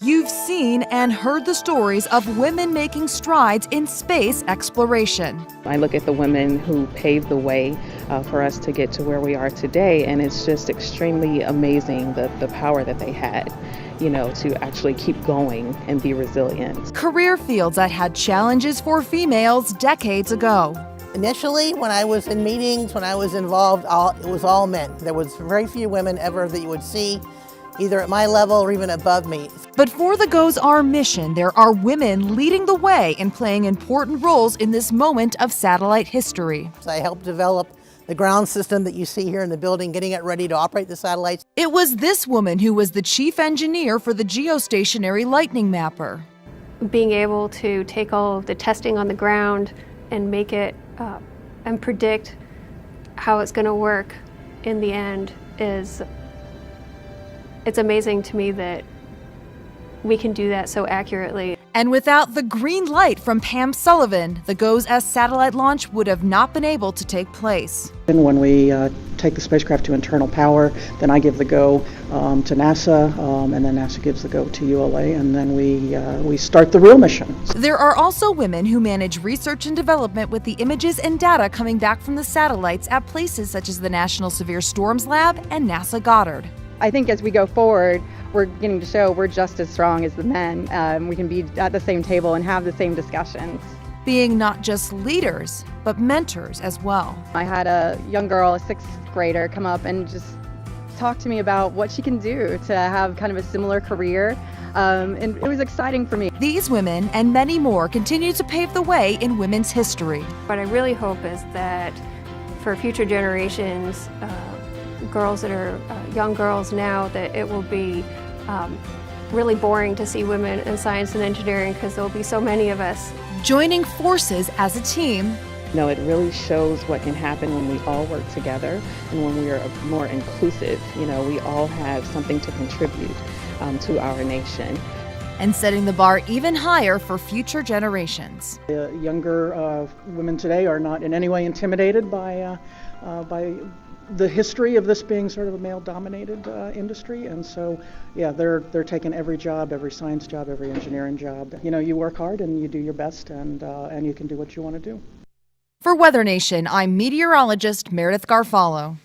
You've seen and heard the stories of women making strides in space exploration. I look at the women who paved the way for us to get to where we are today, and it's just extremely amazing the power that they had, to actually keep going and be resilient. Career fields that had challenges for females decades ago. Initially, when I was in meetings, when I was involved, it was all men. There was very few women ever that you would see, either at my level or even above me. But for the GODDARD mission, there are women leading the way and playing important roles in this moment of satellite history. I helped develop the ground system that you see here in the building, getting it ready to operate the satellites. It was this woman who was the chief engineer for the geostationary lightning mapper. Being able to take all of the testing on the ground and make it and predict how it's going to work in the end it's amazing to me that we can do that so accurately. And without the green light from Pam Sullivan, the GOES satellite launch would have not been able to take place. And when we take the spacecraft to internal power, then I give the go to NASA, and then NASA gives the go to ULA, and then we start the real mission. There are also women who manage research and development with the images and data coming back from the satellites at places such as the National Severe Storms Lab and NASA Goddard. I think as we go forward, we're getting to show we're just as strong as the men. We can be at the same table and have the same discussions. Being not just leaders, but mentors as well. I had a young girl, a 6th grader, come up and just talk to me about what she can do to have kind of a similar career. And it was exciting for me. These women and many more continue to pave the way in women's history. What I really hope is that for future generations, girls that are young girls now, that it will be really boring to see women in science and engineering because there will be so many of us. Joining forces as a team. It really shows what can happen when we all work together and when we are more inclusive. We all have something to contribute to our nation. And setting the bar even higher for future generations. Younger women today are not in any way intimidated by the history of this being sort of a male-dominated industry, and so they're taking every job, every science job, every engineering job. You work hard and you do your best, and you can do what you want to do. For WeatherNation, I'm meteorologist Meredith Garofalo.